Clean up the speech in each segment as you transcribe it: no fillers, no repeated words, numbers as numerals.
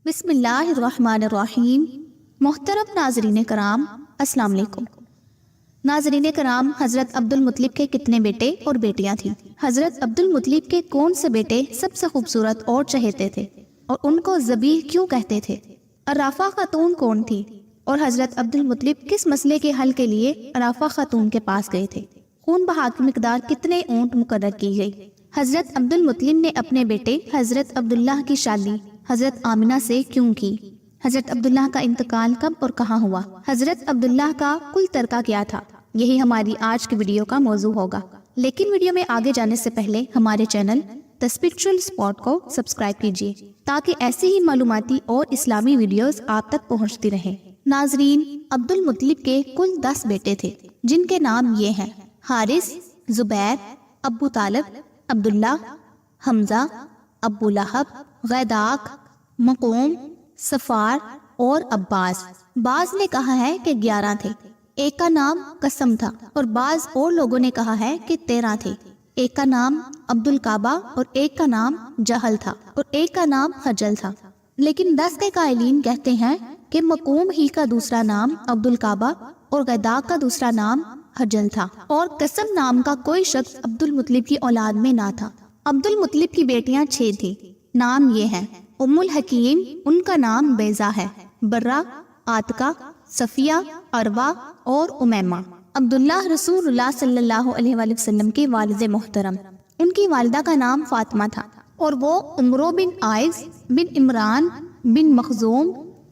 بسم اللہ الرحمن الرحیم۔ محترم ناظرین کرام، السلام علیکم۔ ناظرین کرام، حضرت عبد المطلب کے کتنے بیٹے اور بیٹیاں تھیں؟ حضرت عبد المطلب کے کون سے بیٹے سب سے خوبصورت اور چہیتے تھے اور ان کو ذبیح کیوں کہتے تھے؟ عرافہ خاتون کون تھی اور حضرت عبد المطلب کس مسئلے کے حل کے لیے عرافہ خاتون کے پاس گئے تھے؟ خون بہا کی مقدار کتنے اونٹ مقرر کی گئی؟ حضرت عبد المطلب نے اپنے بیٹے حضرت عبداللہ کی شادی حضرت آمنہ سے کیوں کی؟ حضرت عبداللہ کا انتقال کب اور کہاں ہوا؟ حضرت عبداللہ کا کل ترکہ کیا تھا؟ یہی ہماری آج کی ویڈیو کا موضوع ہوگا۔ لیکن ویڈیو میں آگے جانے سے پہلے ہمارے چینل دی اسپرچول اسپاٹ کو سبسکرائب کیجیے تاکہ ایسی ہی معلوماتی اور اسلامی ویڈیوز آپ تک پہنچتی رہیں۔ ناظرین، عبد المطلب کے کل 10 بیٹے تھے جن کے نام یہ ہیں: حارث، زبیر، ابو طالب، عبداللہ، حمزہ، ابو لہب، غیداق، مقوم، صفار اور عباس۔ بعض نے کہا ہے کہ 11 تھے، ایک کا نام قسم تھا اور بعض اور لوگوں نے کہا ہے کہ 13 تھے۔ ایک کا نام عبد الکعبہ اور ایک کا نام جہل تھا اور ایک کا نام حجل تھا۔ لیکن 10 کے قائلین کہتے ہیں کہ مقوم ہی کا دوسرا نام عبد الکعبہ اور غیداق کا دوسرا نام حجل تھا اور قسم نام کا کوئی شخص عبد المطلب کی اولاد میں نہ تھا۔ عبد المطلب کی بیٹیاں 6 تھیں، نام یہ ہیں: ام الحکیم، ان کا نام بیضہ ہے، برہ، عاتقہ، صفیہ، عروہ اور امیمہ۔ عبداللہ رسول اللہ صلی اللہ علیہ وآلہ وسلم کے والد محترم، ان کی والدہ کا نام فاطمہ تھا اور وہ عمرو بن عائز بن عمران بن مخزوم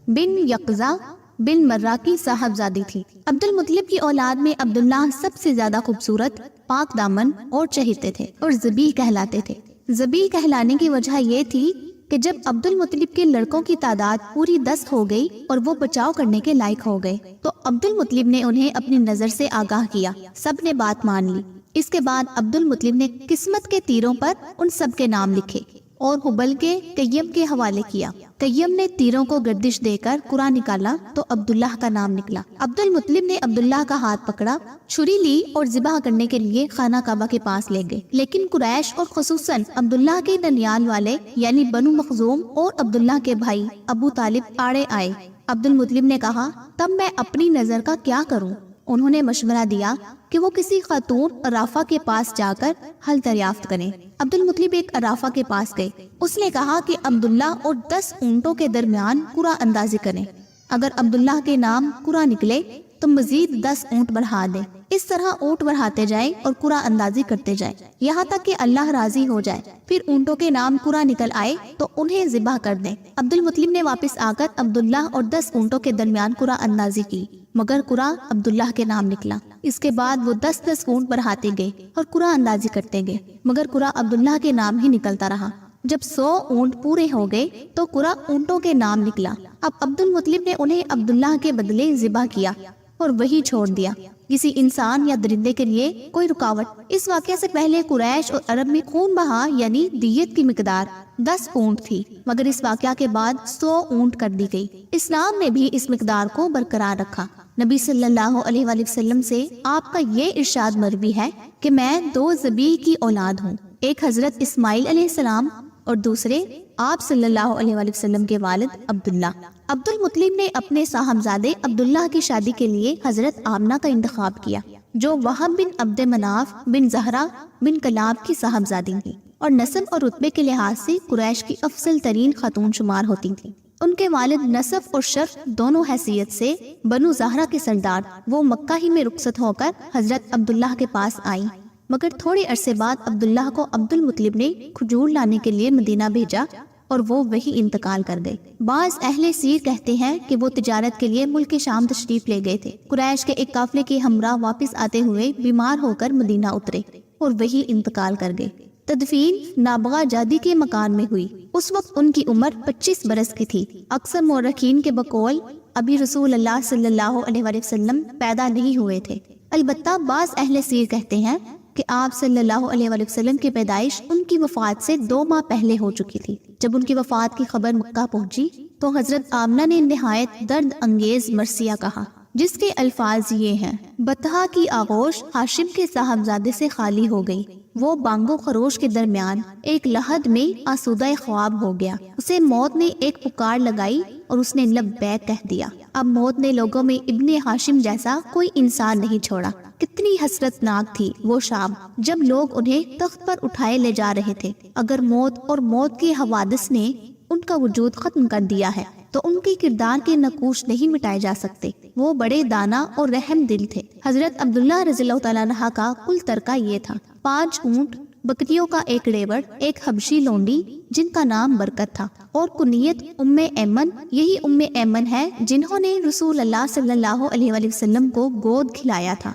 بن یقظہ بن مرہ کی صاحبزادی تھی۔ عبد المطلب کی اولاد میں عبداللہ سب سے زیادہ خوبصورت، پاک دامن اور چہیتے تھے اور ذبیح کہلاتے تھے۔ ذبیح کہلانے کی وجہ یہ تھی کہ جب عبد المطلب کے لڑکوں کی تعداد پوری 10 ہو گئی اور وہ بچاؤ کرنے کے لائق ہو گئے تو عبد المطلب نے انہیں اپنی نظر سے آگاہ کیا۔ سب نے بات مان لی۔ اس کے بعد عبد المطلب نے قسمت کے تیروں پر ان سب کے نام لکھے اور حبل کے قیم کے حوالے کیا۔ قیم نے تیروں کو گردش دے کر قرآن نکالا تو عبداللہ کا نام نکلا۔ عبد المطلب نے عبداللہ کا ہاتھ پکڑا، چھری لی اور ذبح کرنے کے لیے خانہ کعبہ کے پاس لے گئے۔ لیکن قریش اور خصوصاً عبداللہ کے ننیال والے یعنی بنو مخزوم اور عبداللہ کے بھائی ابو طالب آڑے آئے۔ عبد المطلب نے کہا، تب میں اپنی نظر کا کیا کروں؟ انہوں نے مشورہ دیا کہ وہ کسی خاتون عرافہ کے پاس جا کر حل دریافت کریں۔ عبد المطلب ایک عرافہ کے پاس گئے۔ اس نے کہا کہ عبداللہ اور 10 اونٹوں کے درمیان قرعہ اندازی کریں۔ اگر عبداللہ کے نام قرعہ نکلے تو مزید 10 اونٹ بڑھا دیں۔ اس طرح اونٹ بڑھاتے جائیں اور قرعہ اندازی کرتے جائیں یہاں تک کہ اللہ راضی ہو جائے۔ پھر اونٹوں کے نام قرعہ نکل آئے تو انہیں ذبح کر دیں۔ عبد المطلب نے واپس آ کر عبداللہ اور 10 اونٹوں کے درمیان قرعہ اندازی کی مگر قرعہ عبداللہ کے نام نکلا۔ اس کے بعد وہ 10 اونٹ بڑھاتے گئے اور قرعہ اندازی کرتے گئے مگر قرعہ عبداللہ کے نام ہی نکلتا رہا۔ جب 100 اونٹ پورے ہو گئے تو قرعہ اونٹوں کے نام نکلا۔ اب عبد المطلب نے انہیں عبداللہ کے بدلے ذبح کیا اور وہی چھوڑ دیا۔ کسی انسان یا درندے کے لیے کوئی رکاوٹ۔ اس واقعہ سے پہلے قریش اور عرب میں خون بہا یعنی دیت کی مقدار 10 اونٹ تھی مگر اس واقعہ کے بعد 100 اونٹ کر دی گئی۔ اسلام نے بھی اس مقدار کو برقرار رکھا۔ نبی صلی اللہ علیہ وآلہ وسلم سے آپ کا یہ ارشاد مروی ہے کہ میں 2 ذبیح کی اولاد ہوں، ایک حضرت اسماعیل علیہ السلام اور دوسرے آپ صلی اللہ علیہ وآلہ وسلم کے والد عبداللہ۔ عبد المطلب نے اپنے صاحبزادے عبداللہ کی شادی کے لیے حضرت آمنہ کا انتخاب کیا جو وہب بن عبد مناف بن زہرہ بن کلاب کی صاحبزادی تھی اور نسب اور رتبے کے لحاظ سے قریش کی افضل ترین خاتون شمار ہوتی تھیں۔ ان کے والد نسب اور شرف دونوں حیثیت سے بنو زہرہ کے سردار۔ وہ مکہ ہی میں رخصت ہو کر حضرت عبداللہ کے پاس آئی مگر تھوڑے عرصے بعد عبداللہ کو عبد المطلب نے کھجور لانے کے لیے مدینہ بھیجا اور وہ وہی انتقال کر گئے۔ بعض اہل سیر کہتے ہیں کہ وہ تجارت کے لیے ملک شام تشریف لے گئے تھے۔ قریش کے ایک قافلے کے ہمراہ واپس آتے ہوئے بیمار ہو کر مدینہ اترے اور وہی انتقال کر گئے۔ تدفین نابغہ جادی کے مکان میں ہوئی۔ اس وقت ان کی عمر 25 برس کی تھی۔ اکثر مورخین کے بقول ابھی رسول اللہ صلی اللہ علیہ وآلہ وسلم پیدا نہیں ہوئے تھے۔ البتہ بعض اہل سیر کہتے ہیں کہ آپ صلی اللہ علیہ وآلہ وسلم کی پیدائش ان کی وفات سے 2 ماہ پہلے ہو چکی تھی۔ جب ان کی وفات کی خبر مکہ پہنچی تو حضرت آمنہ نے نہایت درد انگیز مرثیہ کہا جس کے الفاظ یہ ہیں: بطحہ کی آغوش ہاشم کے صاحبزادے سے خالی ہو گئی، وہ بانگو خروش کے درمیان ایک لحد میں آسودہ خواب ہو گیا۔ اسے موت نے ایک پکار لگائی اور اس نے لبیک کہہ دیا۔ اب موت نے لوگوں میں ابن ہاشم جیسا کوئی انسان نہیں چھوڑا۔ کتنی حسرت ناک تھی وہ شام جب لوگ انہیں تخت پر اٹھائے لے جا رہے تھے۔ اگر موت اور موت کے حوادث نے ان کا وجود ختم کر دیا ہے تو ان کے کردار کے نقوش نہیں مٹائے جا سکتے۔ وہ بڑے دانا اور رحم دل تھے۔ حضرت عبداللہ رضی اللہ تعالیٰ عنہ کا کل ترکہ یہ تھا: 5 اونٹ، بکریوں کا ایک ریوڑ، ایک حبشی لونڈی جن کا نام برکت تھا، اور کنیت ام ایمن۔ یہی ام ایمن ہے جنہوں نے رسول اللہ صلی اللہ علیہ وآلہ وسلم کو گود کھلایا تھا۔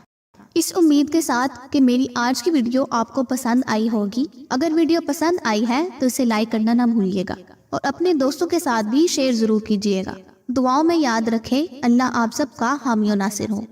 اس امید کے ساتھ کہ میری آج کی ویڈیو آپ کو پسند آئی ہوگی۔ اگر ویڈیو پسند آئی ہے تو اسے لائک کرنا نہ بھولیے گا اور اپنے دوستوں کے ساتھ بھی شیئر ضرور کیجیے گا۔ دعاؤں میں یاد رکھیں۔ اللہ آپ سب کا حامی و ناصر ہو۔